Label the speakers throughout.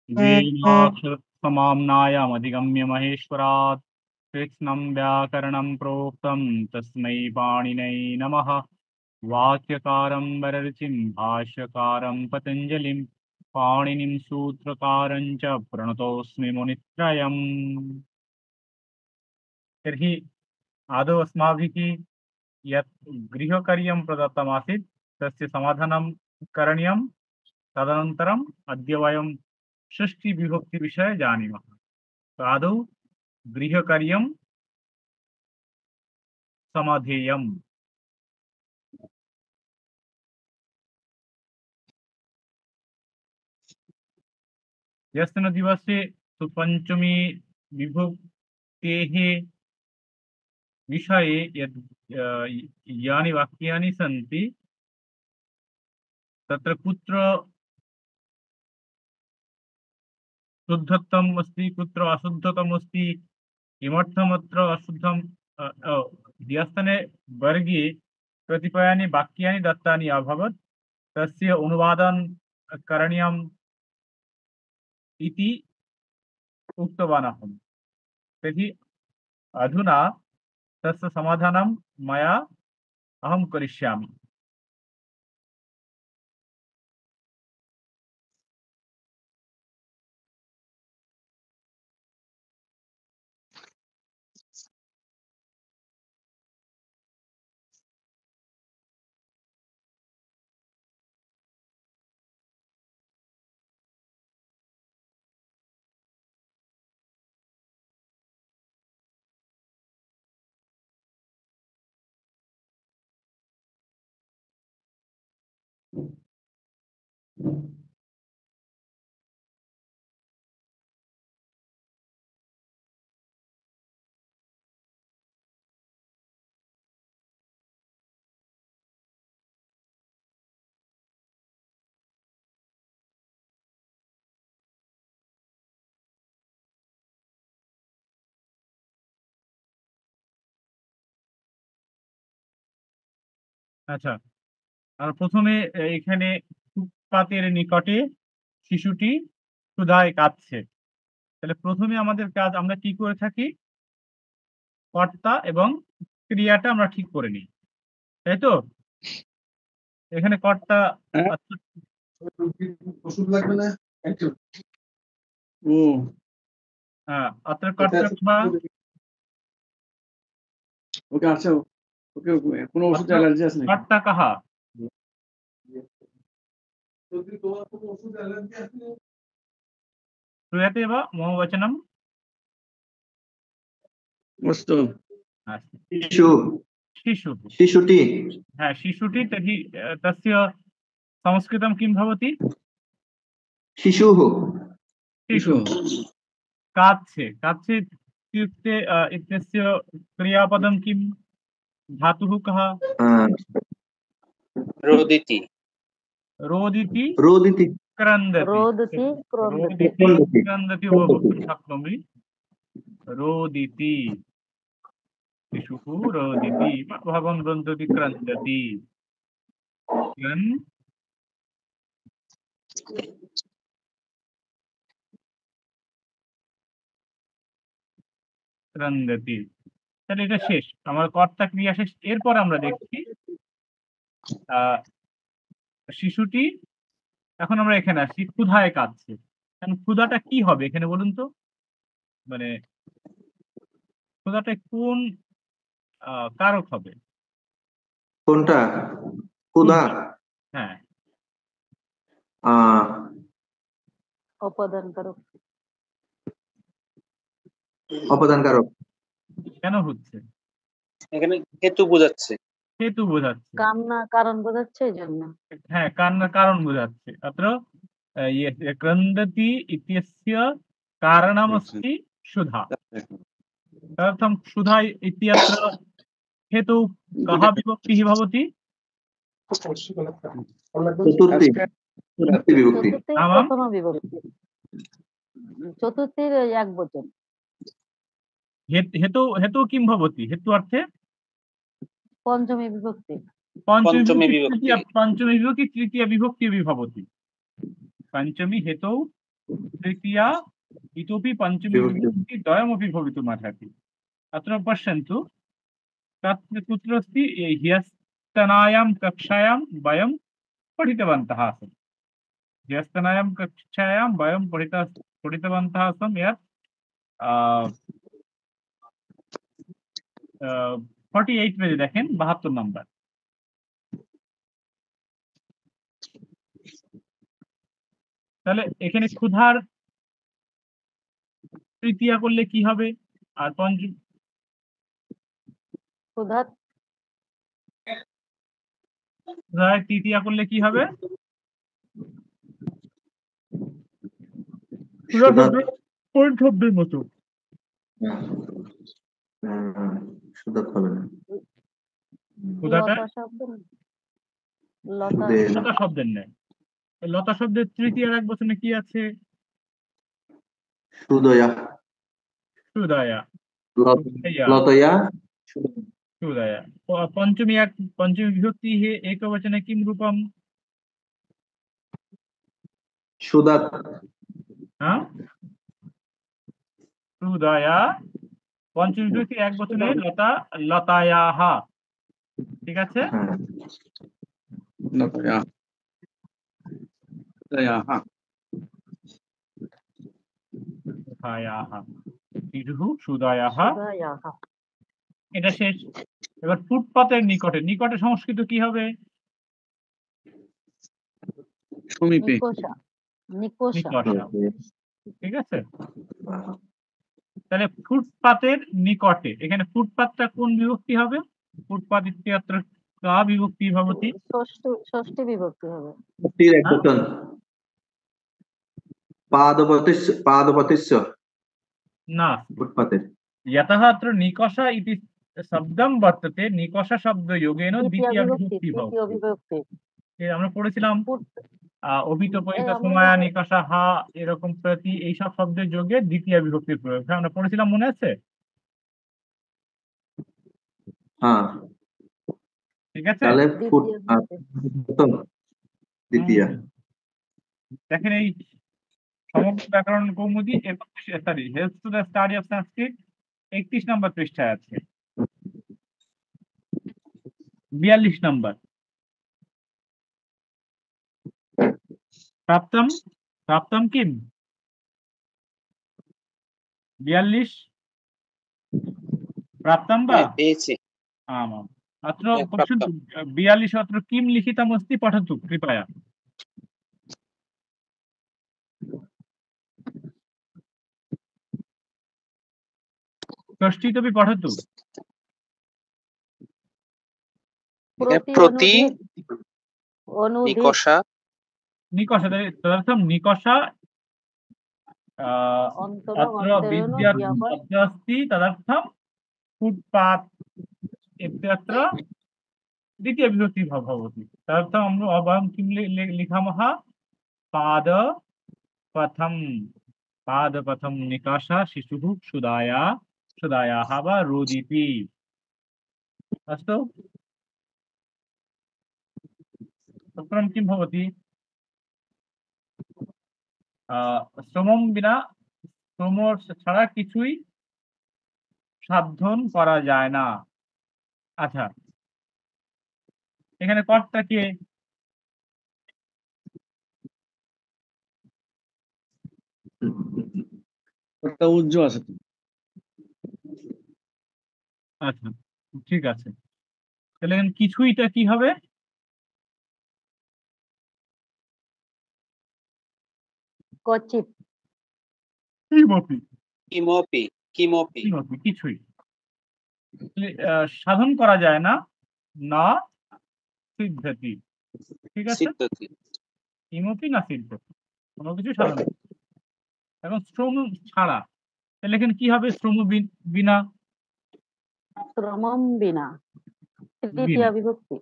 Speaker 1: वेदाक्षरसमाम्नायमधिगम्य महेश्वरात् कृत्स्नं व्याकरणं प्रोक्तं तस्मै पाणिनै नमः। वाक्यकारं वररुचिं भाष्यकारं पतञ्जलिं पाणिनिं सूत्रकारं च प्रणतोऽस्मि मुनित्रयम्। तर्हि आदौ अस्माभिः यत् गृहकार्यं प्रदत्तमासीत् तस्य समाधानं करणीयं। तदनन्तरम् अद्य वयं षष्ठीविभक्तिविषये जानीमः। तो आदौ गृहकार्यं समाधेयम्। यस्मिन् दिवसे तु पञ्चमी विभक्तेः विषये यानि वाक्यानि सन्ति तत्र कुत्र शुद्धत्वम् अस्ति कुत्र अशुद्धत्वम् अस्ति किमर्थमत्र अशुद्धं द्यस्तने वर्गे कतिपयानि वाक्यानि दत्तानि अभवत् तस्य अनुवादं करणीयम् इति उक्तवान् अहं। तर्हि अधुना तस्य समाधानं मया अहं करिष्यामि। আচ্ছা, আর প্রথমে এখানে ফুটপাতের নিকটে শিশুটি ক্ষুধায় কাঁদছে। তাহলে প্রথমে আমাদের কাজ আমরা কি করে থাকি, কর্তা এবং ক্রিয়াটা আমরা ঠিক করে নিই, তাই তো? এখানে কর্তা
Speaker 2: ওষুধ লাগবে না
Speaker 1: अत्र कर्ता
Speaker 2: ওকে আচ্ছা ওকে কোনো ওষুধ অ্যালার্জি আছে নাকি?
Speaker 1: कर्ता कः?
Speaker 2: যদি তোমার কোনো ওষুধ অ্যালার্জি আছে
Speaker 1: श्रूयते वा मम वचनम्?
Speaker 2: अस्तु।
Speaker 1: शिशु
Speaker 2: शिशुटी
Speaker 1: शिशुटी तर्हि तस्य संस्कृतं किं भवति?
Speaker 2: शिशुः
Speaker 1: कात्से इत्युक्ते इत्यस्य क्रियापदं किं? धातुः कः?
Speaker 3: रोदिति
Speaker 1: क्रन्दति वक्तुं शक्नोमि। रोदिति शिशुः रोदिति भवं रुन्दति क्रन्दति क्रन्दति। তাহলে এটা শেষ, আমার কর্তা ক্রিয়া শেষ। এরপর আমরা দেখছি শিশুটি, এখন আমরা এখানে আসছি ক্ষুধায় কাঁদছে। কারণ ক্ষুধাটা কি হবে এখানে বলুন তো, মানে ক্ষুধাটা কোন কারক হবে?
Speaker 2: কোনটা? ক্ষুধা?
Speaker 1: হ্যাঁ,
Speaker 4: অপদান
Speaker 2: কারক
Speaker 1: কেন হচ্ছে?
Speaker 3: এখানে হেতু বোঝাচ্ছে,
Speaker 4: কান্না কারণ বোঝাচ্ছে এই জন্য।
Speaker 1: হ্যাঁ, কান্নার কারণ বোঝাচ্ছে। अत्र क्रन्दति इत्यस्य कारणमस्ति क्षुधा। तदर्थं क्षुधा इत्यत्र हेतु कः विभक्तिः भवति?
Speaker 4: चतुर्थीर एकवचन।
Speaker 1: हेतु किं भवति? हेतु अर्थे
Speaker 4: पंचमी विभक्ति।
Speaker 1: पंचमी विभक्ति तृतीया विभक्ति भवति। पंचमी हेतौ तृतीया इतोपि पञ्चमी
Speaker 2: विभक्ति।
Speaker 1: विभक्ति द्वयमपि भवितुमर्हति। अत्र पश्यन्तु तत्र कुत्र अस्ति ह्यस्तनायां कक्षायां वयं पठितवन्तः आसन्। ह्यस्तनायां कक्षायां वयं पठितवन्तः आसं यत् 48 পেজে দেখেন 72 নাম্বার। তাহলে এখানে ক্ষুধার তৃতীয়া করলে কি হবে? আর পঞ্চম
Speaker 4: ক্ষুধা
Speaker 1: ক্ষুধার তৃতীয়া করলে কি হবে? ক্ষুধা শব্দের কোন শব্দের মতো?
Speaker 2: সুদাত হবে না।
Speaker 1: ক্ষুধাটা
Speaker 4: লতা শব্দ না? লতা
Speaker 1: লতা শব্দের নেই। এই লতা শব্দের তৃতীয়ার এক বচনে কি আছে?
Speaker 2: সুদয়া।
Speaker 1: সুদয়া।
Speaker 2: লতয়া।
Speaker 1: সুদয়া। पंचमी विभक्ति है एकवचने किं रूपम?
Speaker 2: সুদাত।
Speaker 1: हाँ सुदया। पंचमी विभक्ति एक बचने लता लतायाः। ठीक আছে?
Speaker 2: লতয়া। লতয়াः।
Speaker 1: লতায়াः। তিরুহু সুদয়াः।
Speaker 4: সুদায়াহ।
Speaker 1: এটা শেষ। এবার ফুটপাতের নিকটে, নিকটে সংস্কৃত কি হবে?
Speaker 2: সমীপে।
Speaker 4: নিকষা। নিকষা।
Speaker 1: নিকষা। ঠিক আছে? তাহলে ফুটপাতের নিকটে, এখানে ফুটপাতটা কোন বিভক্তি হবে? ফুটপাত ইত্যত্র কা বিভক্তি ভবতি?
Speaker 4: ষষ্ঠী বিভক্তি হবে।
Speaker 2: পাদপতিস্য।
Speaker 1: না,
Speaker 2: ফুটপাতের।
Speaker 1: यतः अत्र निकषा इति शब्दं वर्तते, निकषा शब्दयोगेन द्वितीया विभक्ति
Speaker 4: তৃতীয়
Speaker 1: भवति।
Speaker 4: বিভক্তি।
Speaker 1: আমরা পড়েছিলাম অভিত পরিত
Speaker 4: আমরা
Speaker 1: সময়া নিকষা হা এরকম প্রতি এইসব শব্দের যোগে দ্বিতীয় বিভক্তির প্রয়োগ। আমরা পড়েছিলাম, মনে আছে?
Speaker 2: হ্যাঁ।
Speaker 1: ঠিক আছে?
Speaker 2: তাহলে দ্বিতীয়া।
Speaker 1: দেখেন এই সমগ্র Byakaran Kaumudi sorry help to the study of Sanskrit 31 নম্বর পৃষ্ঠায় আছে। 42 নম্বর। प्राप्तम प्राप्तम किम 42 प्राप्तम वा
Speaker 3: পেয়েছি।
Speaker 1: आमाम् अत्र
Speaker 3: प्राप्तम्।
Speaker 1: पश्यन्तु 42 अत्र किं लिखितमस्ति पठतु कृपया। षष्ठीतपि पठतु।
Speaker 3: प्रति
Speaker 4: অনুদিত
Speaker 3: নিকষা
Speaker 1: निकषा तदर्थं निकषा
Speaker 4: অন্তর
Speaker 1: अत्र
Speaker 4: অন্তরণ
Speaker 1: विद्यार्थी अत्र अस्ति तदर्थं फुटपाथ इत्यत्र द्वितीय विभक्ति भवति। तदर्थं वयं किं लिखामः? पादपथं निकषा शिशुः क्षुधायाः वा रोदिति। अस्तु, तत्र किं भवति? শ্রমম বিনা, শ্রম ছাড়া কিছুই সাধন করা যায় না। আচ্ছা, এখানে কর্তা কে?
Speaker 2: একটা উজ্জ আছে তো।
Speaker 1: আচ্ছা, ঠিক আছে। তাহলে এখানে কিছুইটা কি হবে?
Speaker 4: কচিত।
Speaker 1: কিমপি।
Speaker 3: কিমপি কিমপি
Speaker 1: কিমপি কিছুই। সাধন করা যায় না, না সিদ্ধতি। ঠিক আছে?
Speaker 3: সিদ্ধতি।
Speaker 1: কিমপি না সিদ্ধতি, কোনো কিছু সাধন। এখন শ্রম ছাড়া, তাহলে এখানে কি হবে? শ্রম বিনা।
Speaker 4: শ্রমম বিনা তৃতীয় বিভক্তি।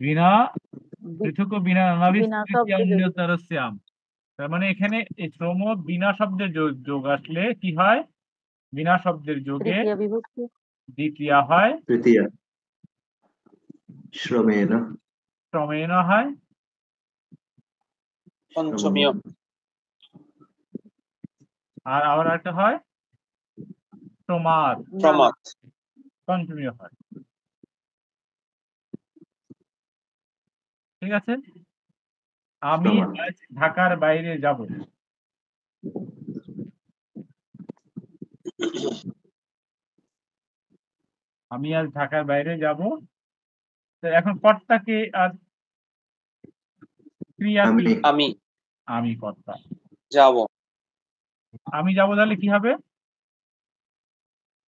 Speaker 1: বিনা পৃথক বিনা
Speaker 4: বিনা
Speaker 1: অন্যতরস্যাম। তার মানে এখানে এই শ্রম বিনা শব্দের যোগ আসলে কি হয়? বিনা শব্দের যোগে
Speaker 4: তৃতীয় বিভক্তি
Speaker 1: দ্বিতীয়া হয়,
Speaker 2: তৃতীয়া। শ্রমেণ।
Speaker 1: শ্রমেণ হয়
Speaker 3: পঞ্চমী
Speaker 1: আর আবার একটা হয় প্রমাদ,
Speaker 4: না,
Speaker 3: প্রমাদ,
Speaker 1: কন্টিনিউ হয়। ঠিক আছে? আমি
Speaker 2: প্রমাদ।
Speaker 1: আজ ঢাকার বাইরে যাব। আমি আজ ঢাকার বাইরে যাব। তো এখন কর্তাকে আর ক্রিয়া কি?
Speaker 2: আমি
Speaker 3: আমি
Speaker 1: আমি কর্তা।
Speaker 3: যাব,
Speaker 1: আমি যাব তাহলে কি হবে?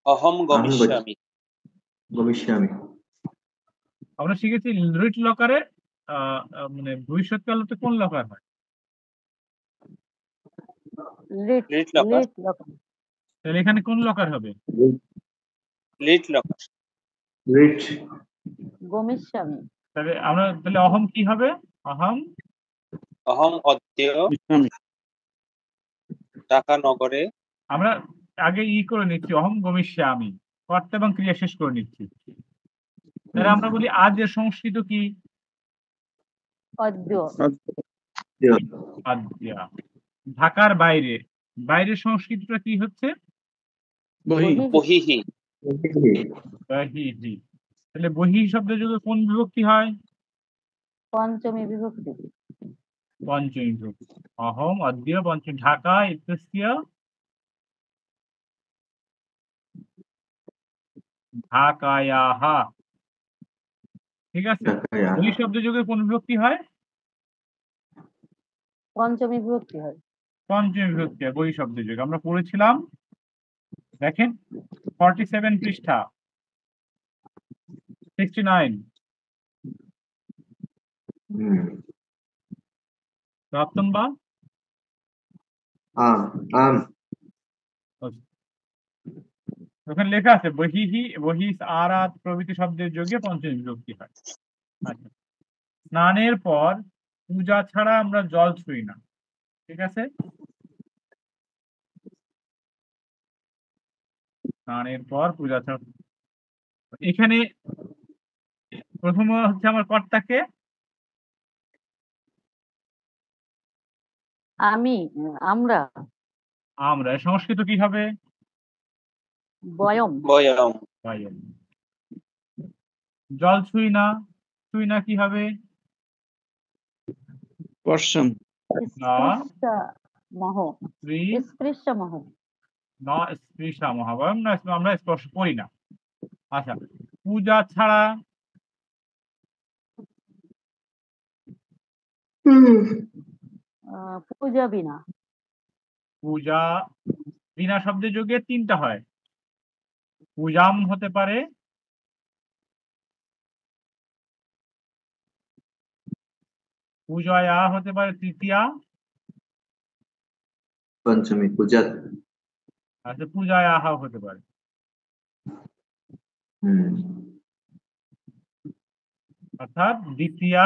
Speaker 3: অহম গমিষ্যামি,
Speaker 2: গমিষ্যামি।
Speaker 1: আমরা শিখেছি রিট লকারে মানে ভবিষ্যৎকালতে কোন লকার হয়?
Speaker 4: লিট
Speaker 3: লিট লকার,
Speaker 4: লিট লকার
Speaker 1: তাহলে এখানে কোন লকার হবে?
Speaker 3: লিট লকার,
Speaker 2: রিট
Speaker 4: গমিষ্যামি
Speaker 1: তাহলে অহম কি হবে? অহম
Speaker 3: অহম অদ্য ঢাকা নগরে
Speaker 1: আমরা আগে করে নিচ্ছি, অহম গমিষ্যামি, কর্তা এবং ক্রিয়া শেষ করে নিচ্ছি। তাহলে আমরা বলি আজের সংস্কৃত কি?
Speaker 4: অদ্য
Speaker 1: আদ্যা। ঢাকার বাইরে, বাইরের সংস্কৃতিটা কি হচ্ছে?
Speaker 4: বহিঃ
Speaker 3: বহিহি,
Speaker 1: বহিহি। তাহলে বহি শব্দের যুগে কোন বিভক্তি হয়?
Speaker 4: পঞ্চমী বিভক্তি
Speaker 1: পঞ্চমী বিভক্তি। অহম অদ্য পঞ্চমী। ঢাকা ইত্যস্য ঢাকায়াহ। ঠিক আছে? বহি শব্দের যুগে কোন বিভক্তি হয়?
Speaker 4: পঞ্চমী বিভক্তি হয়।
Speaker 1: পঞ্চমী বিভক্তি হয় বহি শব্দের যুগে। আমরা পড়েছিলাম, দেখেন 47 পৃষ্ঠা 69 প্রাপ্তম বা
Speaker 2: আম আম
Speaker 1: ওখানে লেখা আছে বহিহি বহিস আরাত প্রভৃতি শব্দের যোগে পঞ্চমী বিভক্তি হয়। আচ্ছা, স্নানের পর পূজা ছাড়া আমরা জল ছুঁই না। ঠিক আছে? স্নানের পর পূজা ছাড়া। এখানে প্রথম হচ্ছে আমার কর্তাকে
Speaker 4: আমি আমরা
Speaker 1: আমরা। সংস্কৃত কি হবে?
Speaker 4: বয়ম
Speaker 3: বয়ম,
Speaker 1: বয়ম। জল ছুঁই না, ছুঁই না কি হবে?
Speaker 2: পর্ষণ
Speaker 4: স্পৃশামহ
Speaker 1: স্ত্রী
Speaker 4: স্পৃশামহ
Speaker 1: ন স্পৃশা মহাবয়ম না, আমরা স্পর্শ করি না। আচ্ছা, পূজা ছাড়া
Speaker 4: পূজা বিনা
Speaker 1: পূজা বিনা শব্দের যোগে তিনটা হয়। পূজাম হতে পারে, পূজয়া হতে পারে তৃতীয়া,
Speaker 2: পঞ্চমী পূজা।
Speaker 1: আচ্ছা পূজায়াহ হতে পারে। অর্থাৎ দ্বিতীয়া,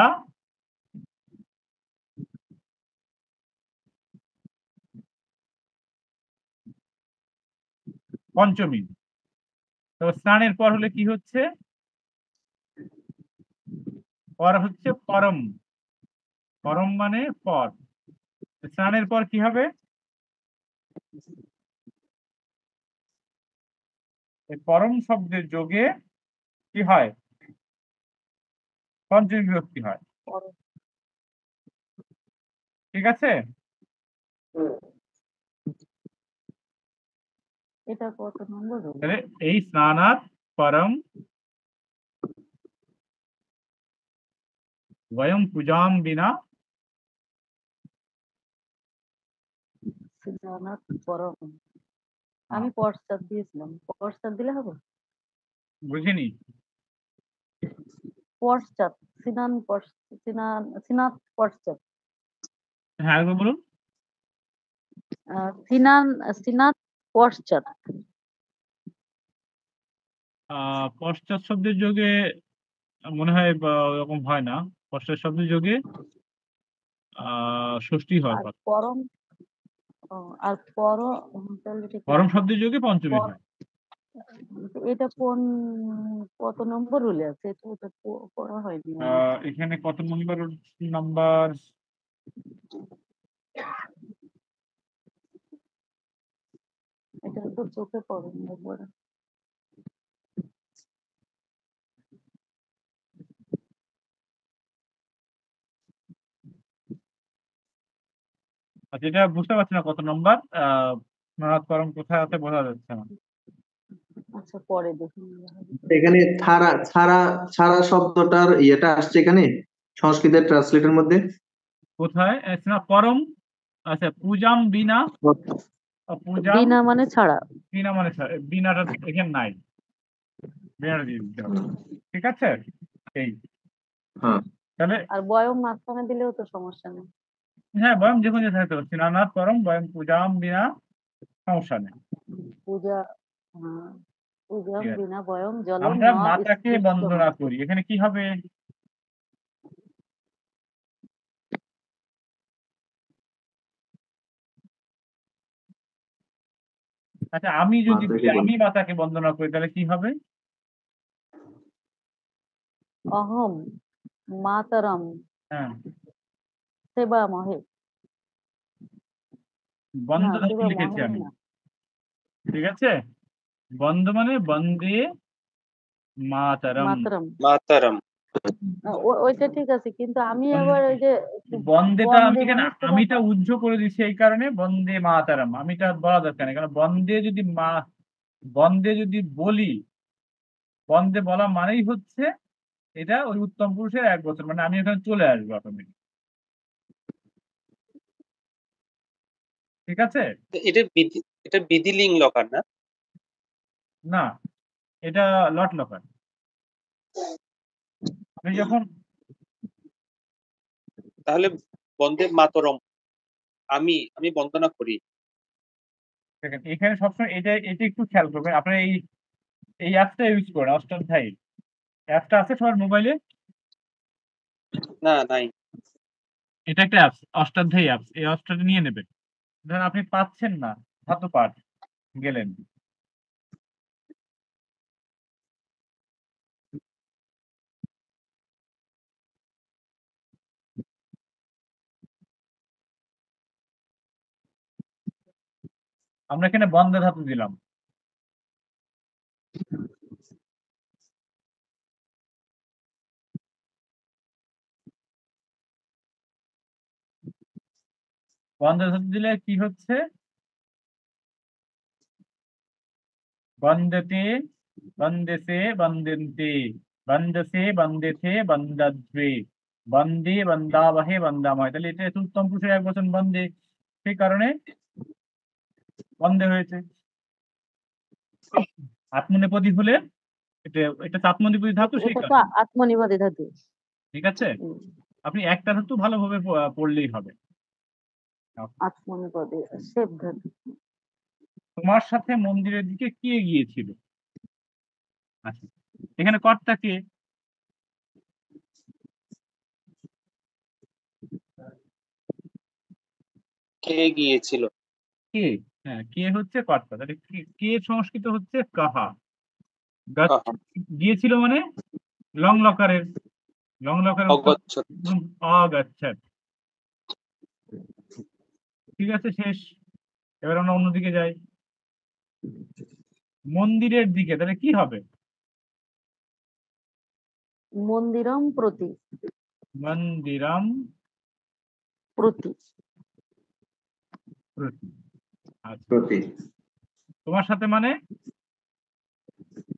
Speaker 1: পঞ্চমী। তো স্নানের পর হলে কি হচ্ছে? পর হচ্ছে পরম। পরম মানে পর। স্নানের পর কি হবে? এই পরম শব্দের যোগে কি হয়? পঞ্চমী বিভক্তি হয়। ঠিক আছে?
Speaker 4: এটা কত নম্বর হলো?
Speaker 1: তাহলে এই স্নানাত পরম বয়ম পূজাম বিনা
Speaker 4: সিদ্ধানাথ পরম আমি পশ্চাৎ দিয়েছিলাম, পশ্চাৎ দিলে হবে?
Speaker 1: বুঝিনি।
Speaker 4: পশ্চাৎ সিনাত পশ্চাৎ
Speaker 1: হ্যাঁ একবার বলুন।
Speaker 4: সিনাত পশ্চাৎ
Speaker 1: পশ্চাৎ শব্দের যোগে মনে হয় ওরকম হয় না। পশ্চাৎ শব্দের যোগে ষষ্ঠী হয়।
Speaker 4: আর পরম আর পর তাহলে ঠিক
Speaker 1: পরম
Speaker 4: আছে।
Speaker 1: শব্দের যোগে পঞ্চমী হয়।
Speaker 4: এটা কোন কত নম্বর রুলে আছে? এটা পড়া হয়নি আমার।
Speaker 1: এখানে কত নম্বর নাম্বার?
Speaker 4: এটা তো চোখে পড়ে না একবারে।
Speaker 1: আচ্ছা, এটা বুঝতে পারছি না কত নম্বর। স্নানাত করম কোথায় আছে বোঝা যাচ্ছে না।
Speaker 4: আচ্ছা পরে দেখুন।
Speaker 5: এখানে ছাড়া ছাড়া ছাড়া শব্দটার ইয়েটা আসছে এখানে সংস্কৃতের ট্রান্সলেটের মধ্যে।
Speaker 1: কোথায় স্নাত করম? আচ্ছা, পূজাম বিনা, পূজাম
Speaker 4: বিনা মানে ছাড়া।
Speaker 1: বিনা মানে বিনাটা এখানে নাই, বিনাটা দিয়ে দিতে হবে। ঠিক আছে, এই
Speaker 5: হ্যাঁ,
Speaker 1: তাহলে
Speaker 4: আর বয়ম মাঝখানে দিলেও তো সমস্যা নেই।
Speaker 1: হ্যাঁ, বয়ম যে কোনো থাকতে পারছি। স্নানাত করম বয়ম পূজাম বিনা, সমস্যা নেই।
Speaker 4: পূজা, হ্যাঁ, পূজাম
Speaker 1: ঠিক আছে,
Speaker 4: বিনা বয়ম জলম
Speaker 1: আমরা
Speaker 4: ন
Speaker 1: মাতাকে
Speaker 4: স্পৃষ্টম।
Speaker 1: বন্দনা করি, এখানে কি হবে? আচ্ছা, আমি যদি বলি আমি মাতাকে বন্দনা করি তাহলে কি হবে?
Speaker 4: অহম মাতরম
Speaker 1: হ্যাঁ,
Speaker 4: সেবামহে।
Speaker 1: বন্দ
Speaker 4: না,
Speaker 1: ধাতু
Speaker 4: সেবামহে
Speaker 1: লিখেছি আমি।
Speaker 4: না।
Speaker 1: ঠিক আছে, বন্দ মানে বন্দে মাতরম।
Speaker 4: মাতরম।
Speaker 3: মাতারাম।
Speaker 4: ওইটা ঠিক আছে, কিন্তু আমি
Speaker 1: বন্দে-
Speaker 4: আবার ওই যে
Speaker 1: বন্দেটা আমি
Speaker 4: বন্দে
Speaker 1: কেন
Speaker 4: মানে সেবা
Speaker 1: আমিটা উজ্জ করে দিচ্ছি এই কারণে, বন্দে মাতারাম আমিটা বলা দরকার নেই, কারণ বন্দে যদি বন্দে যদি বলি, বন্দে বলা মানেই হচ্ছে এটা ওই উত্তম পুরুষের এক বছর, মানে আমি এখানে চলে আসবো অটোমেটিক। ঠিক আছে,
Speaker 3: এটা বিধিলিঙ্গ লকার না?
Speaker 1: না এটা লট লকার। আমি যখন
Speaker 3: তাহলে বন্দে মাতরম, আমি বন্দনা করি।
Speaker 1: দেখেন এখানে সবসময় এটা এটা একটু খেয়াল করবেন, আপনারা এই অ্যাপটা ইউজ করেন, অষ্টাধ্যায়ী অ্যাপটা আছে সবার মোবাইলে।
Speaker 3: না, নাই।
Speaker 1: এটা একটা অ্যাপস, অষ্টাধ্যায়ী অ্যাপস, এই অ্যাপসটা নিয়ে নেবেন। ধরেন আপনি পাচ্ছেন না, ধাতু পাঠ গেলেন, আমরা এখানে বন্ধে ধাতু দিলাম। বন্ধে ধাতু দিলে কি হচ্ছে? বন্দেতে, বন্দেসে, বন্দেন্তে, বন্দসে, বন্দেথে, বন্দাদ্বে, বন্দে, বন্দাবহে, বন্দাময়। তাহলে এটা উত্তম পুরুষের এক বচন বন্দে, সেই কারণে বন্দে হয়েছে। আত্মনেপদী হলে এটা আত্মনেপদী ধাতু, সেই
Speaker 4: এটা তো
Speaker 1: কারণে।
Speaker 4: আত্মনিবাদী ধাতু।
Speaker 1: ঠিক আছে, আপনি একটা ধাতু ভালোভাবে পড়লেই হবে।
Speaker 4: আত্মনিবাদী সেব ধাতু।
Speaker 1: তোমার সাথে মন্দিরের দিকে কে গিয়েছিল? আচ্ছা, এখানে কর্তা কে?
Speaker 3: কে গিয়েছিল?
Speaker 1: কে, হ্যাঁ কে হচ্ছে কর্তা। তাহলে কে সংস্কৃত হচ্ছে কাহা।
Speaker 3: কাহা।
Speaker 1: গিয়েছিল মানে লং লকারের, লং লকারের উত্তর
Speaker 3: অগচ্ছত।
Speaker 1: অগচ্ছাৎ। ঠিক আছে, শেষ। এবার আমরা অন্যদিকে যাই, মন্দিরের দিকে, তাহলে কি হবে?
Speaker 4: মন্দিরম প্রতি।
Speaker 1: মন্দিরম
Speaker 4: প্রতি।
Speaker 1: প্রতি। আচ্ছা,
Speaker 5: প্রতি।
Speaker 1: তোমার সাথে মানে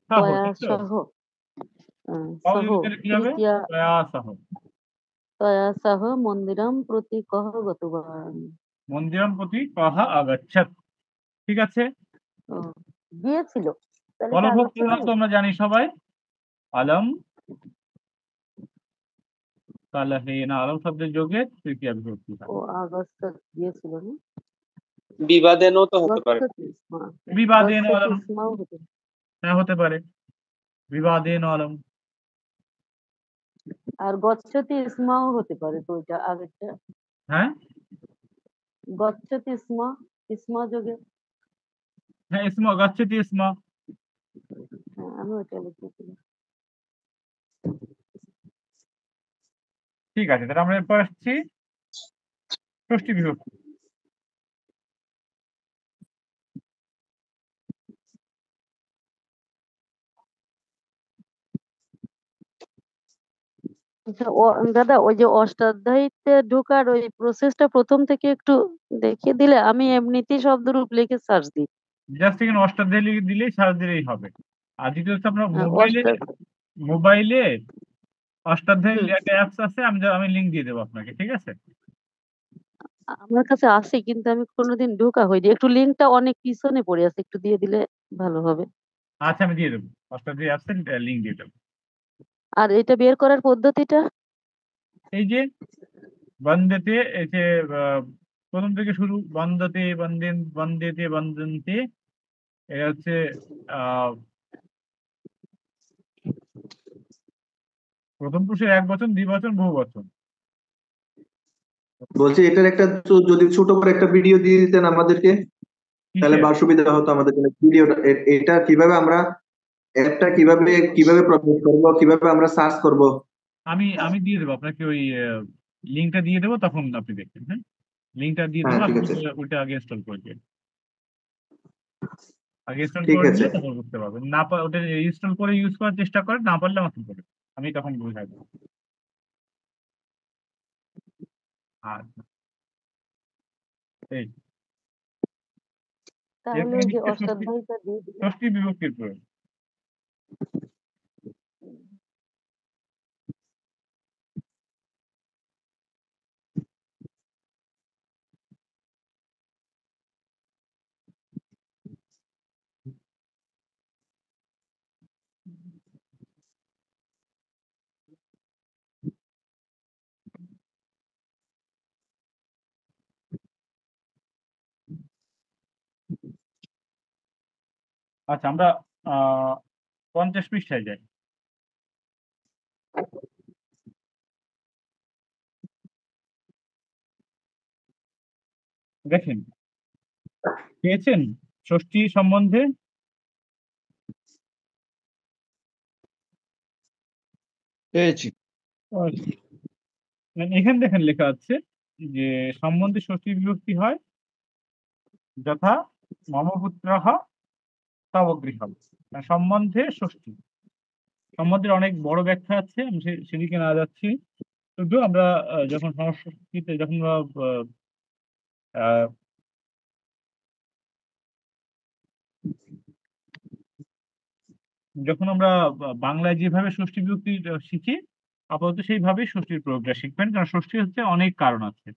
Speaker 1: সহ,
Speaker 4: তয়া
Speaker 1: তাই তো?
Speaker 4: সহ।
Speaker 1: সহ
Speaker 4: সহ
Speaker 1: দিলে কি হবে?
Speaker 4: তৃতীয়া
Speaker 1: তয়া সহ।
Speaker 4: তয়া সহ মন্দিরম প্রতি কহ গতবান।
Speaker 1: মন্দিরম প্রতি কহা আগচ্ছাৎ। ঠিক আছে,
Speaker 4: ও, গিয়েছিল, তাহলে কি
Speaker 1: বলভোগ
Speaker 4: আগচ্ছাৎ
Speaker 1: করলাম তো আমরা জানি সবাই, আলম কালহে না, আলম শব্দের যোগে তৃতীয়া বিভক্তি হয়।
Speaker 4: ও আগচ্ছাৎ গিয়েছিল না।
Speaker 3: বিবাদেনও তো হতে পারে।
Speaker 4: গচ্ছতি স্ম।
Speaker 1: বিবাদেন
Speaker 4: গচ্ছতি
Speaker 1: আলম,
Speaker 4: স্মও হতে পারে।
Speaker 1: হ্যাঁ হতে পারে, বিবাদেন আলম।
Speaker 4: আর গচ্ছতি স্মও হতে পারে, তো ওইটা আগেরটা।
Speaker 1: হ্যাঁ
Speaker 4: গচ্ছতি স্ম, স্ম যোগে।
Speaker 1: হ্যাঁ, ইসমা গচ্ছতি ইসমা।
Speaker 4: হ্যাঁ, আমি ওইটা লিখেছিলাম।
Speaker 1: ঠিক আছে, তাহলে আমরা এরপর আসছি ষষ্ঠী বিভক্তি।
Speaker 4: আচ্ছা, দাদা ওই যে অষ্টাধ্যায়ীতে ঢোকার ওই প্রসেসটা প্রথম থেকে একটু দেখিয়ে দিলে, আমি এমনিতেই শব্দরূপ লিখে সার্চ দিই।
Speaker 1: জাস্ট এখানে অষ্টাধ্যায়ী দিলেই সার্চ দিলেই হবে। আর দ্বিতীয় হচ্ছে আপনার
Speaker 4: অষ্টা
Speaker 1: মোবাইলে অষ্টাধ্যায়ী
Speaker 4: হুম,
Speaker 1: একটা অ্যাপস আছে, আমি লিংক দিয়ে দেবো আপনাকে, ঠিক আছে?
Speaker 4: আমার কাছে আছে কিন্তু আমি কোনোদিন ঢোকা হয়নি। একটু লিঙ্কটা অনেক পিছনে পড়ে আছে, একটু দিয়ে দিলে ভালো হবে।
Speaker 1: আচ্ছা, আমি দিয়ে দেবো, অষ্টাধ্যায়ী অ্যাপসের লিংক দিয়ে দেবো।
Speaker 4: আর এটা বের করার পদ্ধতিটা?
Speaker 1: এই যে বন্দেতে, এই যে প্রথম থেকে শুরু, বন্দতে বন্দেন, বন্দেতে বন্দন্তে, এটা হচ্ছে আহ প্রথম পুরুষের এক বচন, দ্বিবচন, বহু বচন।
Speaker 5: বলছি এটার একটা যদি ছোট করে একটা ভিডিও দিয়ে দিতেন আমাদেরকে, তাহলে
Speaker 1: কিসের?
Speaker 5: সুবিধা হতো আমাদের জন্য। ভিডিওটা এটা কিভাবে আমরা অ্যাপটা কিভাবে কিভাবে প্রসেস করব, কিভাবে আমরা সার্চ করব?
Speaker 1: আমি দিয়ে দেবো আপনাকে, ওই লিঙ্কটা দিয়ে দেবো, তখন আপনি দেখবেন। হ্যাঁ, লিঙ্কটা দিয়ে
Speaker 5: হ্যাঁ
Speaker 1: দেবো,
Speaker 5: ঠিক
Speaker 1: আপনি
Speaker 5: আছে,
Speaker 1: ওইটা আগে ইনস্টল করে দিন। আগে ইনস্টল
Speaker 5: ঠিক
Speaker 1: করে
Speaker 5: আছে।
Speaker 1: নিলে তখন বুঝতে পারবেন। না ওটা ইনস্টল করে ইউজ করার চেষ্টা করেন, না পারলে আমাকে বলেন, আমি তখন বুঝাই দেবো। আচ্ছা, এই
Speaker 4: তাহলে
Speaker 1: এরপরে
Speaker 4: ওই যে
Speaker 1: হচ্ছে
Speaker 4: অষ্টাধ্যায়ীটা দিয়ে দিলে।
Speaker 1: ষষ্ঠী বিভক্তির প্রয়োগ। আচ্ছা, আমরা 50 পৃষ্ঠায় যাই। দেখেন, পেয়েছেন ষষ্ঠী সম্বন্ধে?
Speaker 2: পেয়েছি।
Speaker 1: এখানে দেখেন লেখা আছে যে সম্বন্ধে ষষ্ঠী বিভক্তি হয় যথা মম পুত্রঃ তব গৃহম। সম্বন্ধে ষষ্ঠী, সম্বন্ধের অনেক বড় ব্যাখ্যা আছে, আমি সেদিকে না যাচ্ছি। শুধু আমরা যখন সংস্কৃতে, যখন আমরা আহ, যখন আমরা বাংলায় যেভাবে ষষ্ঠী বিভক্তি শিখি, আপাতত সেইভাবেই ষষ্ঠীর প্রয়োগটা শিখবেন, কারণ ষষ্ঠী হচ্ছে অনেক কারণ আছে।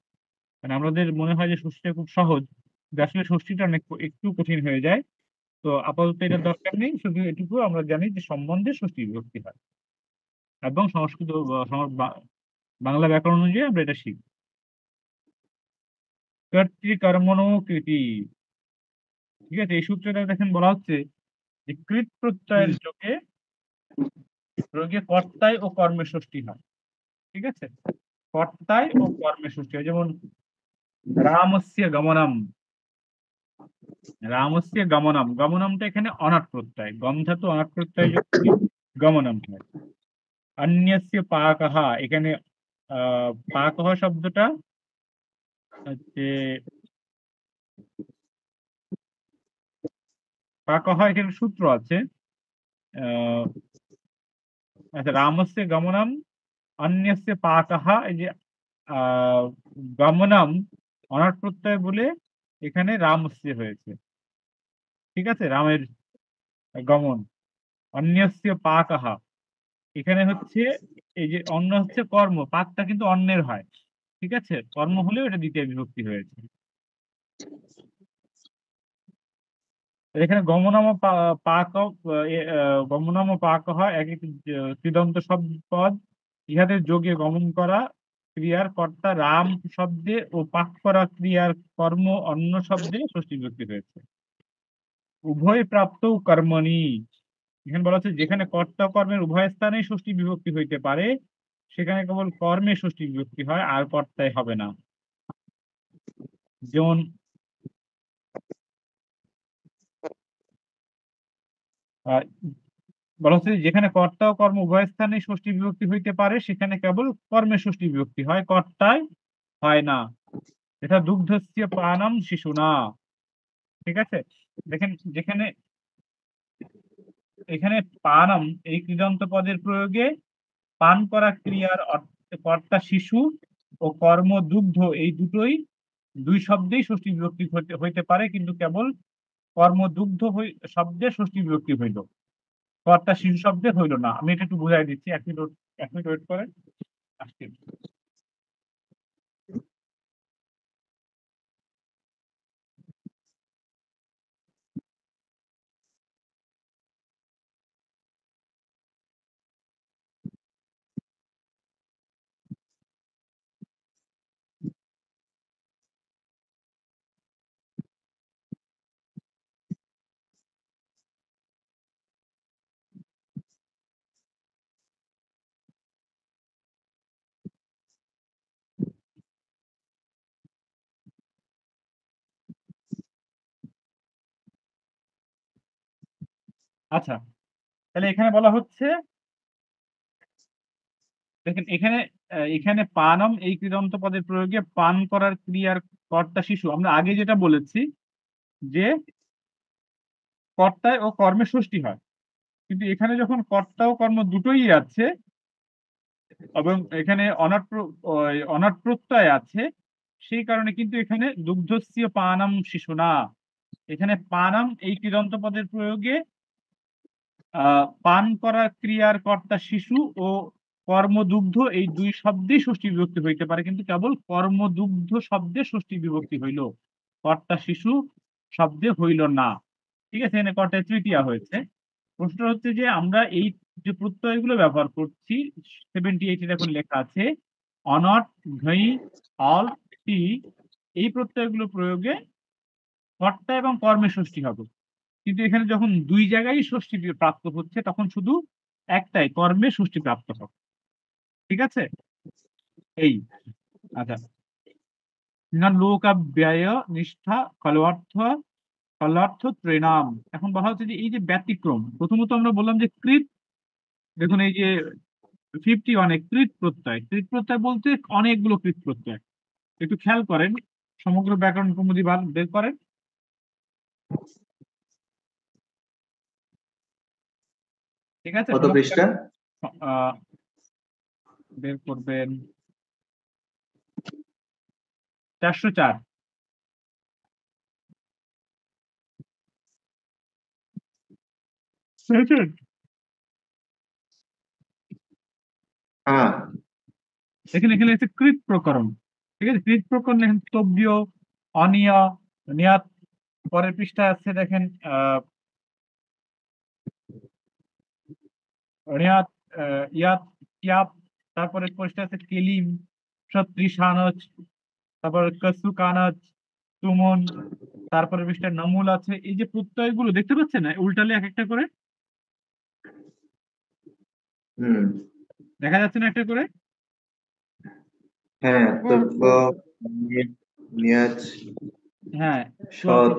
Speaker 1: মানে আমাদের মনে হয় যে ষষ্ঠীটা খুব সহজ, কিন্তু আসলে ষষ্ঠীটা অনেক একটু কঠিন হয়ে যায়। তো আপাতত এটা দরকার নেই, শুধু এটুকু আমরা জানি যে সম্বন্ধে ষষ্ঠী বিভক্তি হয়, এবং সংস্কৃত বাংলা ব্যাকরণ অনুযায়ী আমরা এটা শিখি। কর্তৃকর্মণো কৃতি, ঠিক আছে? এই সূত্রটা দেখেন বলা হচ্ছে যে কৃত প্রত্যয়ের যোগে প্রয়োগে কর্তায় ও কর্মে ষষ্ঠী হয়, ঠিক আছে? কর্তায় ও কর্মে ষষ্ঠী হয়। যেমন রামস্য গমনম, রামস্য গমনম, গমনমটা এখানে অনাট প্রত্যয়, গম ধাতু অনাট প্রত্যয় যুক্ত গমনম হয়। অন্যস্য পাকঃ, এখানে পাকঃ শব্দটা হচ্ছে পাকঃ, এখানে সূত্র আছে। আহ, আচ্ছা, রামস্য গমনম অন্যস্য পাকঃ, এই যে আহ, গমনম অনাট প্রত্যয় বলে এখানে রামস্য হয়েছে, ঠিক আছে? রামের গমন। অন্যস্য পাকঃ, এখানে হচ্ছে এই যে অন্য হচ্ছে কর্ম, পাকটা কিন্তু অন্যের হয়, ঠিক আছে? কর্ম হলেও এটা দ্বিতীয় বিভক্তি হয়েছে। এখানে গমনাম পাক, গমনাম পাক হয় এক এক কৃদন্ত শব্দ পদ, ইহাদের যোগে গমন করা ক্রিয়ার কর্তা রাম শব্দে ও পাক করা ক্রিয়ার কর্ম অন্য শব্দে ষষ্ঠী বিভক্তি হয়েছে। উভয় প্রাপ্ত কর্মণি, এখানে বলা হচ্ছে যেখানে কর্তা কর্মের উভয় স্থানেই ষষ্ঠী বিভক্তি হইতে পারে, সেখানে কেবল কর্মে ষষ্ঠী বিভক্তি হয়, আর কর্তায় হবে না। যেমন আহ, বলা হচ্ছে যে যেখানে কর্তা ও কর্ম উভয় স্থানে ষষ্ঠী বিভক্তি হইতে পারে, সেখানে কেবল কর্মে ষষ্ঠী বিভক্তি হয়, কর্তায় হয় না। এটা দুগ্ধস্য পানম শিশুনা, ঠিক আছে? দেখেন, যেখানে এখানে পানম এই কৃদন্ত পদের প্রয়োগে পান করা ক্রিয়ার কর্তা শিশু ও কর্ম দুগ্ধ এই দুই শব্দেই ষষ্ঠী বিভক্তি হইতে পারে, কিন্তু কেবল কর্ম দুগ্ধ শব্দে ষষ্ঠী বিভক্তি হইল, কর্তা শিশু শব্দে হইল না। আমি এটা একটু বুঝাই দিচ্ছি, 1 মিনিট ওয়েট করেন, আসছি। আচ্ছা, তাহলে এখানে বলা হচ্ছে, দেখেন এখানে পানম এই কৃদন্ত পদের প্রয়োগে পান করার ক্রিয়ার কর্তা শিশু, আমরা আগে যেটা বলেছি যে কর্তায় ও কর্মে ষষ্ঠী হয়, কিন্তু এখানে যখন কর্তা ও কর্ম দুটোই আছে এবং এখানে অনট প্রত্যয় আছে, সেই কারণে কিন্তু এখানে দুগ্ধস্য পানাম শিশু না, এখানে পানাম এই কৃদন্ত পদের প্রয়োগে পান করার ক্রিয়ার কর্তা শিশু ও কর্মদুগ্ধ এই দুই শব্দেই ষষ্ঠী বিভক্তি হইতে পারে, কিন্তু কেবল কর্মদুগ্ধ শব্দে ষষ্ঠী বিভক্তি হইল, কর্তা শিশু শব্দে হইল না। ঠিক আছে, এখানে কর্তায় তৃতীয়া হয়েছে। প্রশ্ন হচ্ছে যে আমরা এই যে প্রত্যয়গুলো ব্যবহার করছি 78 এখন লেখা আছে অনট, ঘই, অল, টি, এই প্রত্যয়গুলো প্রয়োগে কর্তা এবং কর্মে ষষ্ঠী হবে, কিন্তু এখানে যখন দুই জায়গায় ষষ্ঠী প্রাপ্ত হচ্ছে তখন শুধু একটাই কর্মে ষষ্ঠী প্রাপ্ত হবে। ঠিক আছে, এই আচ্ছা, না লোক ব্যয় নিষ্ঠা কলার্থ ত্রিনাম। এখন বলা হচ্ছে যে এই যে ব্যতিক্রম, প্রথমত আমরা বললাম যে কৃত, দেখুন এই যে 51 কৃত প্রত্যয় বলতে অনেকগুলো কৃত প্রত্যয়, একটু খেয়াল করেন, সমগ্র ব্যাকরণ কৌমুদী বের করেন। ঠিক আছে,
Speaker 5: কত পৃষ্ঠা
Speaker 1: বের করবেন 404।
Speaker 5: হ্যাঁ,
Speaker 1: এখানে হচ্ছে কৃত প্রকরণ। ঠিক আছে, কৃত প্রকরণ দেখেন তব্য, অনিয়, নিয়াত, পরের পৃষ্ঠায় আছে দেখেন রিয়াত, ইয়াত, ইয়াপ, তারপরে পৃষ্ঠা আছে কেলিম, সত্রি, সানজ, তারপর কসু, কানজ, তুমন, তারপরে পৃষ্ঠা নমুল আছে। এই যে প্রত্যয়গুলো দেখতে পাচ্ছেন না, উল্টালে এক একটা করে দেখা যাচ্ছে না একটা করে।
Speaker 5: হ্যাঁ,
Speaker 1: হ্যাঁ,
Speaker 5: সৎ,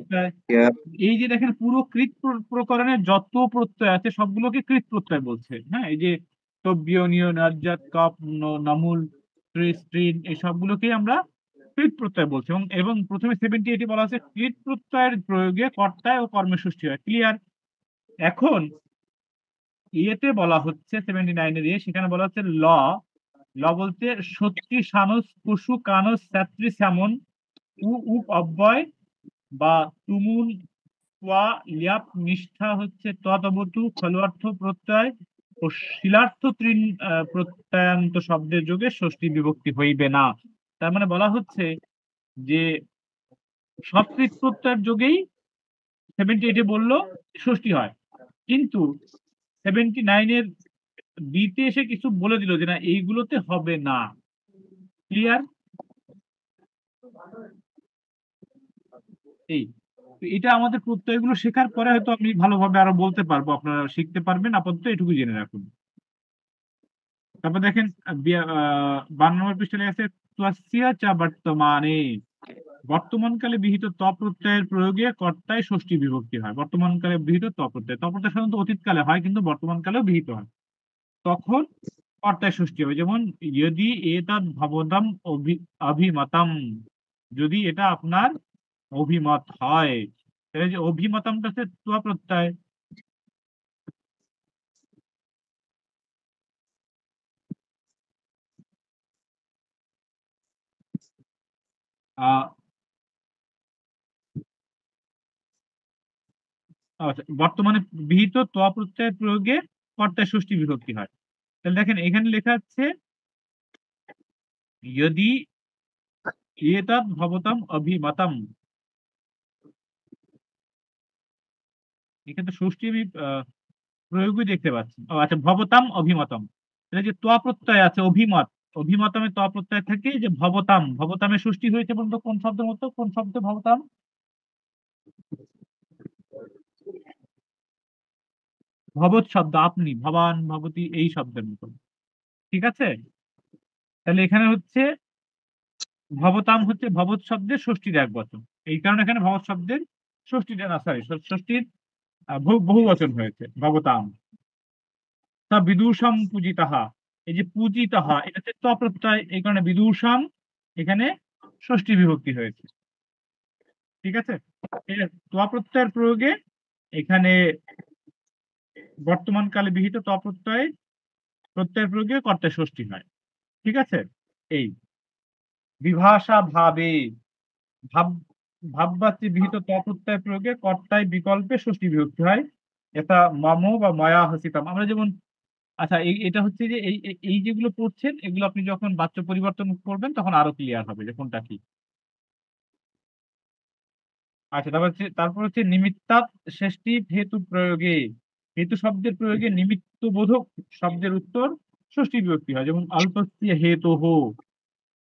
Speaker 1: এই যে দেখেন পুরো কৃত প্রকরণে যত প্রত্যয় আছে সবগুলোকে কৃত প্রত্যয় বলছে। হ্যাঁ, এই যে তব্য, নিয়, নাজ্জাত, কপ, নামুল, স্ত্রীন, এই সবগুলোকেই আমরা কৃত প্রত্যয় বলছি। এবং প্রথমে 78 বলা আছে কৃত প্রত্যয়ের প্রয়োগে কর্তায় ও কর্মে ষষ্ঠী হয়। ক্লিয়ার? এখন ইয়েতে বলা হচ্ছে 79 সেখানে বলা হচ্ছে ল বলতে সত্যি, সানস, পশু, কানস, ছাত্রী, স্যামন, উপ অব্যয় বা তুমুল, ওয়া, লিয়াপ, নিষ্ঠা হচ্ছে ততবতু, খলুয়ার্থ প্রত্যয় ও শিলার্থ প্রত্যয়ান্ত শব্দের যোগে ষষ্ঠী বিভক্তি হইবে না। তার মানে বলা হচ্ছে যে সব কৃত প্রত্যয়ের যোগেই 78 বললো ষষ্ঠী হয়, কিন্তু 79 বিতে এসে কিছু বলে দিল যে না এইগুলোতে হবে না। ক্লিয়ার? এই এটা আমাদের প্রত্যয়গুলো শেখার পরে হয়তো আমি ভালোভাবে আরো বলতে পারবো, আপনারা শিখতে পারবেন। আপাতত এটুকু জেনে রাখুন। তারপর দেখেন 52 নম্বর পৃষ্ঠায় আছে বর্তমানে, বর্তমানকালে বিহিত ত প্রত্যয়ের প্রয়োগে কর্তায় ষষ্ঠী বিভক্তি হয়। বর্তমানকালে বিহিত ত প্রত্যয় সাধারণত অতীতকালে হয়, কিন্তু বর্তমানকালেও বিহিত হয়, তখন কর্তায় ষষ্ঠী হবে। যেমন যদি এতদ ভবতাম অভিমতম, যদি এটা আপনার অভিমত হয়, তাহলে যে অভিমতমটা হচ্ছে ত প্রত্যয়। আহ আচ্ছা, বর্তমানে বিহিত ত্বয়া প্রত্যয়ের প্রয়োগে কর্তায় ষষ্ঠী বিভক্তি হয়। তাহলে দেখেন এখানে লেখা আছে যদি এতদ ভবতাম অভিমতম, এখানে তো ষষ্ঠী আমি প্রয়োগই দেখতে পাচ্ছি। ও আচ্ছা, ভবতাম অভিমতম, এটা যে ত্বয়া প্রত্যয় আছে অভিমত, অভিমতমে ত্বয়া প্রত্যয় থেকে যে ভবতাম, ভবতামের ষষ্ঠী হয়েছে বলতো কোন শব্দের মতো, কোন শব্দ ভবতাম? ভবৎ শব্দ, আপনি, ভবান, ভবতী, এই শব্দের মতো। ঠিক আছে, তাহলে এখানে হচ্ছে ভবতাম হচ্ছে ভবৎ শব্দের ষষ্ঠীর এক বচন, এই কারণে এখানে ভবৎ শব্দের ষষ্ঠীটা না, সরি, ষষ্ঠীর বহু বচন হয়েছে ভবতাম। তা বিদূষম পূজিতাহা, এই যে পূজিতাহা এটা হচ্ছে ত প্রত্যয়, এই কারণে বিদূষম এখানে ষষ্ঠী বিভক্তি হয়েছে। ঠিক আছে, ত প্রত্যয়ের প্রয়োগে এখানে বর্তমান কালে বিহিত ত প্রত্যয়ের প্রয়োগে কর্তায় ষষ্ঠী হয়। ঠিক আছে, এই বিভাষা ভাবে ভাববাচ্যে বিহিত ত প্রত্যয় প্রয়োগে কর্তায় বিকল্পে ষষ্ঠী বিভক্তি হয়। এটা মম বা ময়া হসিতাম, আমরা যেমন, আচ্ছা এটা হচ্ছে যে এই যেগুলো পড়ছেন এগুলো আপনি যখন বাচ্য পরিবর্তন করবেন তখন আরো ক্লিয়ার হবে যে কোনটা কি। আচ্ছা, তারপর হচ্ছে নিমিত্তাৎ ষষ্ঠী হেতু প্রয়োগে, হেতু শব্দের প্রয়োগে নিমিত্ত বোধক শব্দের উত্তর ষষ্ঠী বিভক্তি হয়। যেমন অল্পস্য হেতুঃ,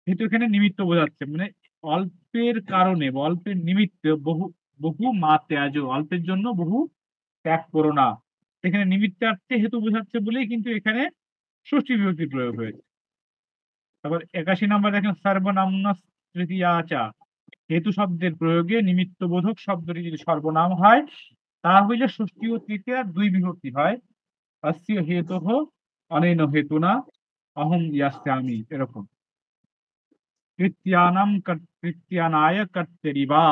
Speaker 1: হেতু এখানে নিমিত্ত বোঝাচ্ছে, মানে অল্পের কারণে বা অল্পের নিমিত্তে বহু বহু মা ত্যাজ, অল্পের জন্য বহু ত্যাগ করো না, এখানে নিমিত্তার্থে হেতু বোঝাচ্ছে বলেই কিন্তু এখানে ষষ্ঠী বিভক্তি প্রয়োগ হয়েছে। তারপর 81 নম্বর দেখেন সর্বনাম্ন তৃতীয়াচা, হেতু শব্দের প্রয়োগে নিমিত্ত বোধক শব্দটি যদি সর্বনাম হয় তা হইলে ষষ্ঠী ও তৃতীয়া দুই বিভক্তি হয়। অস্য হেতুঃ অনেন হেতুনা অহং ইয়াস্যামি, এরকম। তৃতীয়ানায় কর্তরিবা,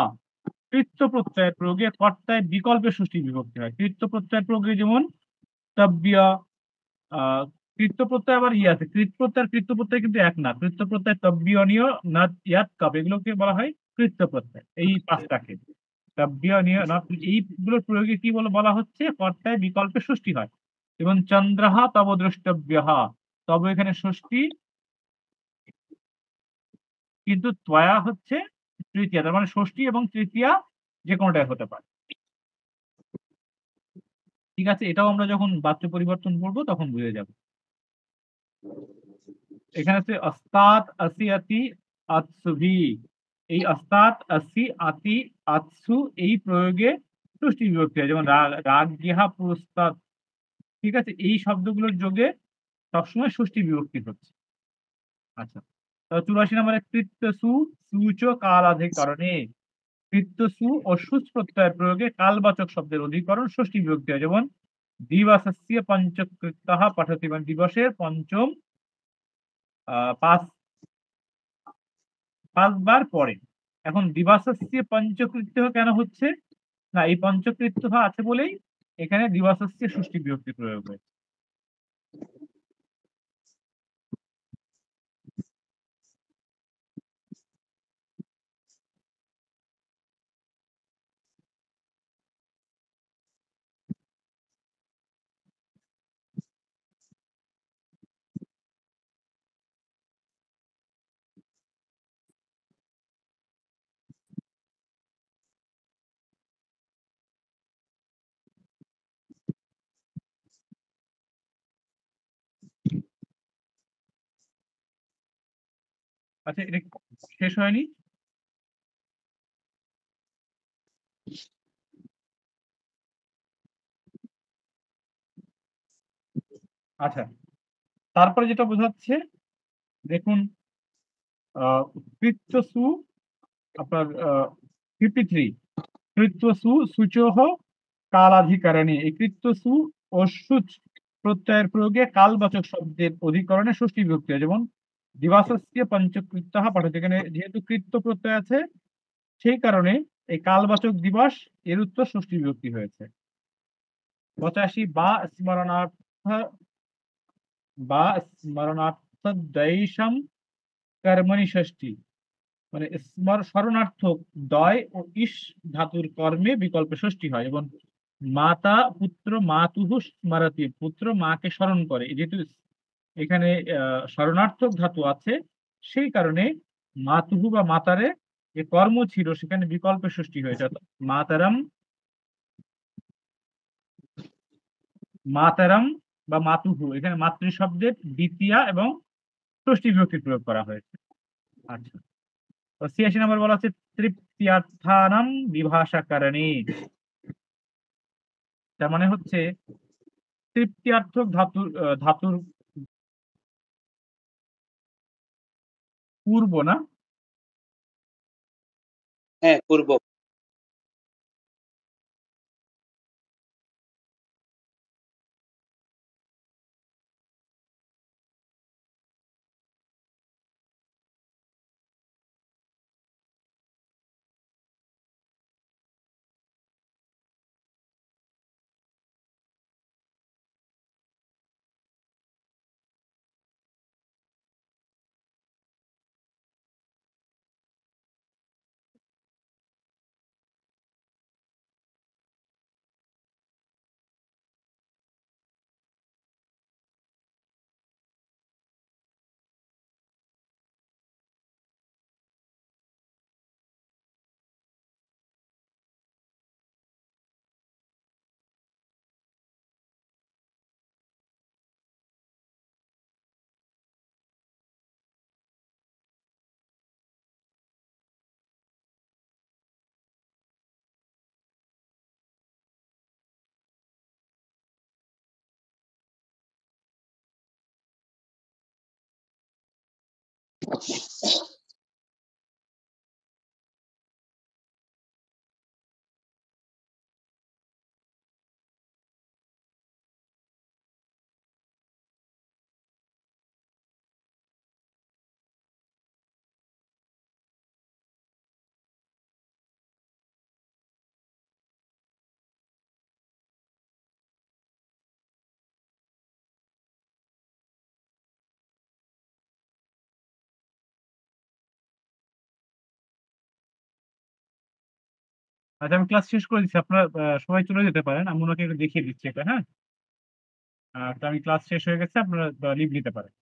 Speaker 1: কৃত্য প্রত্যয়ের প্রয়োগে কর্তায় বিকল্পে ষষ্ঠী বিভক্তি হয়। কৃত্য প্রত্যয়ের প্রয়োগে যেমন তব্য, আহ কৃত্য প্রত্যয় আবার আছে, কৃত প্রত্যয় কৃত্য প্রত্যয় কিন্তু এক না, কৃত্য প্রত্যয় তব্যনীয় নাত ইয়াত কাপ, এগুলোকে বলা হয় কৃত্য প্রত্যয়, এই পাঁচটাকে তব্যনীয় নাত, এইগুলোর প্রয়োগে কি বলা হচ্ছে কর্তায় বিকল্পে ষষ্ঠী হয়। এবং চন্দ্রহা তব দ্রষ্টব্যহা, তব এখানে ষষ্ঠী কিন্তু ত্বয়া হচ্ছে তৃতীয়া, তার মানে ষষ্ঠী এবং তৃতীয়া যে কোনোটাই হতে পারে। ঠিক আছে, এটাও আমরা যখন বাচ্য পরিবর্তন করবো তখন বুঝে যাব। এখানে আছে অস্তাৎ আসি আতি আতসুভি, এই অস্তাৎ আসি আতি আতসু এই প্রয়োগে ষষ্ঠী বিভক্তি হয়। যেমন রাগ গেহা পুরস্তাৎ, ঠিক আছে, এই শব্দগুলোর যোগে সবসময় ষষ্ঠী বিভক্তি হচ্ছে। আচ্ছা, 84 নম্বরে কৃত্যসু সুচ কালাধিকরণে, কৃত্যসু ও সুচ প্রত্যয়ের প্রয়োগে কালবাচক শব্দের অধিকরণ ষষ্ঠী বিভক্তি হয়। যেমন দিবসস্য পঞ্চকৃত্যঃ পঠতি, মানে দিবসের পঞ্চম পাঁচবার পরে। এখন দিবসস্য পঞ্চকৃত্য কেন হচ্ছে না, এই পঞ্চকৃত্য আছে বলেই এখানে দিবসস্য ষষ্ঠী বিভক্তি প্রয়োগ হয়েছে। আচ্ছা, এটা শেষ হয়নি। আচ্ছা, তারপরে যেটা বোঝাচ্ছে দেখুন, কৃত্যসু আপনার 53, কৃত্যসু সূচহ কালাধিকরণে, এই কৃত্যসু ও সুচ প্রত্যয়ের প্রয়োগে কালবাচক শব্দের অধিকরণে ষষ্ঠী বিভক্তি হয়। যেমন দিবসস্য পঞ্চকৃত্যঃ পঠতি, এখানে যেহেতু কৃত্য প্রত্যয় আছে সেই কারণে এই কালবাচক দিবস এর উত্তর ষষ্ঠী বিভক্তি হয়েছে। 85 বা স্মরণার্থ দ্বৈষম কর্মণি ষষ্ঠী, মানে স্মরণার্থক দয় ও ইস ধাতুর কর্মে বিকল্পে ষষ্ঠী হয়, এবং মাতা পুত্র মাতুহু স্মরতি, পুত্র মাকে স্মরণ করে। যেহেতু এখানে স্মরণার্থক ধাতু আছে, সেই কারণে মাতুহু বা মাতারে যে কর্ম ছিল সেখানে বিকল্পে ষষ্ঠী হয়েছে। অর্থাৎ মাতারাম, মাতারাম বা মাতুহু, এখানে মাতৃ শব্দের দ্বিতীয়া এবং ষষ্ঠী বিভক্তি প্রয়োগ করা হয়েছে। আচ্ছা, তো ৮৬ নম্বর বলা হচ্ছে তৃপ্তিয়ার্থানাম বিভাষা কারণে। তার মানে হচ্ছে তৃপ্তিয়ার্থক ধাতুর পূর্ব না?
Speaker 3: হ্যাঁ, পূর্ব।
Speaker 1: আচ্ছা, আমি ক্লাস শেষ করে দিচ্ছি, আপনারা সবাই চলে যেতে পারেন, আমি ওনাকে একটু দেখিয়ে দিচ্ছি এটা। হ্যাঁ, তো আমি ক্লাস শেষ হয়ে গেছে, আপনারা লিভ নিতে পারেন।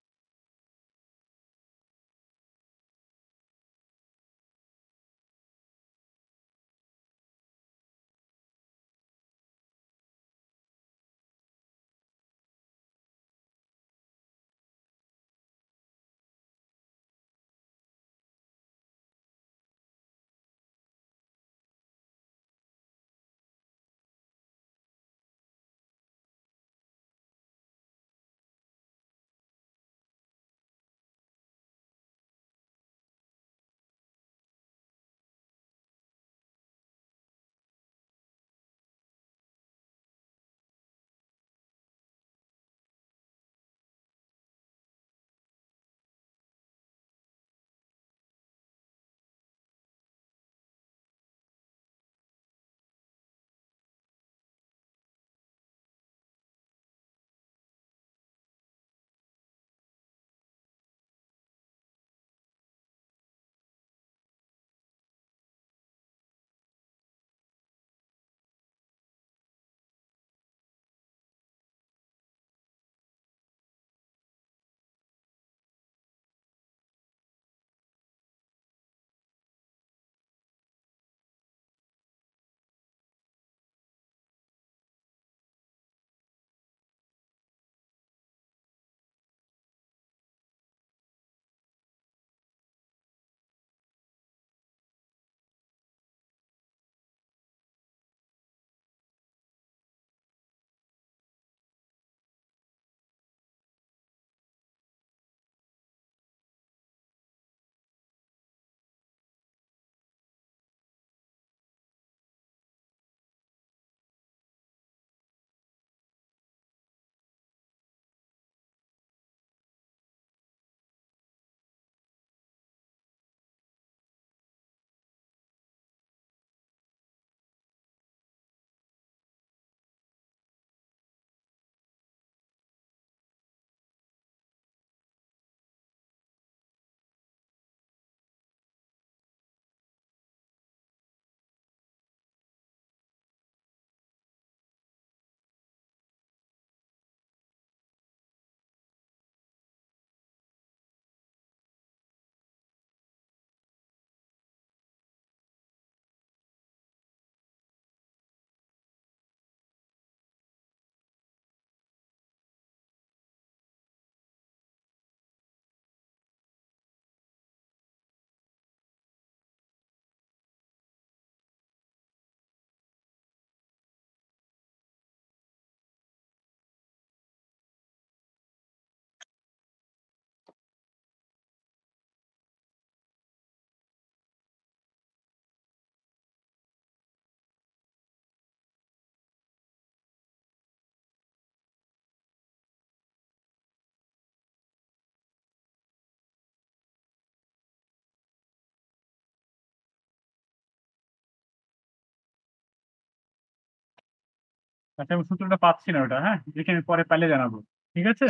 Speaker 1: আচ্ছা আমি সূত্রটা পাচ্ছি না ওটা, হ্যাঁ দেখে আমি পরে পাইলে জানাবো, ঠিক আছে?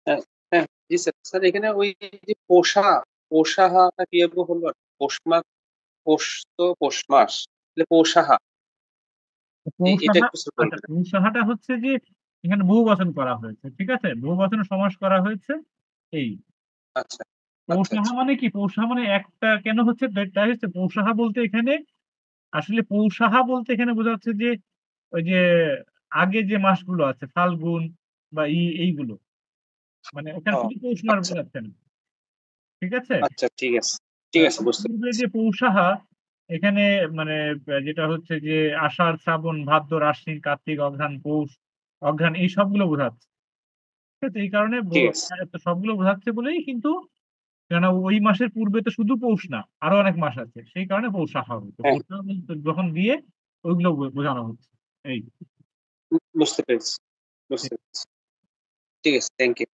Speaker 3: হ্যাঁ হ্যাঁ জি স্যার। স্যার এখানে ওই যে পোষাহাটা কিভাবে হলো? পৌষ তো পৌষ মাস, তাহলে পৌষাহা এটা
Speaker 1: পৌষাহা,
Speaker 3: একটু স্যার বলবেন?
Speaker 1: পৌষাহাটা হচ্ছে যে এখানে বহু বচন করা হয়েছে, ঠিক আছে, বহু বচন সমাস করা হয়েছে। এই
Speaker 3: আচ্ছা আচ্ছা
Speaker 1: পৌষাহা
Speaker 3: আচ্ছা
Speaker 1: মানে কি, পৌষাহা মানে একটা কেন হচ্ছে, তাই হচ্ছে পৌষাহা বলতে এখানে, আসলে পৌষাহা বলতে এখানে বোঝাচ্ছে যে ওই যে আগে যে মাসগুলো আছে ফাল্গুন বা এইগুলো, মানে ওখানে
Speaker 3: ও
Speaker 1: শুধু পৌষ মাস
Speaker 3: আচ্ছা
Speaker 1: বোঝাচ্ছে না, ঠিক আছে?
Speaker 3: আচ্ছা ঠিক আছে ঠিক আছে বুঝতে
Speaker 1: পূর্বে
Speaker 3: পেরেছি।
Speaker 1: যে পৌষাহা এখানে মানে যেটা হচ্ছে যে আষাঢ় শ্রাবণ ভাদ্র আশ্বিন কার্তিক অঘ্রাণ পৌষ অঘ্রাণ এই সবগুলো বোঝাচ্ছে, ঠিক আছে? এই কারণে
Speaker 3: ঠিক আছে
Speaker 1: সবগুলো বোঝাচ্ছে বলেই কিন্তু, কেন ওই মাসের পূর্বে তো শুধু পৌষ না, আরো অনেক মাস আছে, সেই কারণে পৌষাহা হতো,
Speaker 3: হ্যাঁ
Speaker 1: পৌষাহা বলতে যখন দিয়ে ওইগুলো বোঝানো হচ্ছে। এই
Speaker 3: বুঝতে পেরেছি বুঝতে পেরেছি। ঠিক আছে, থ্যাংক ইউ।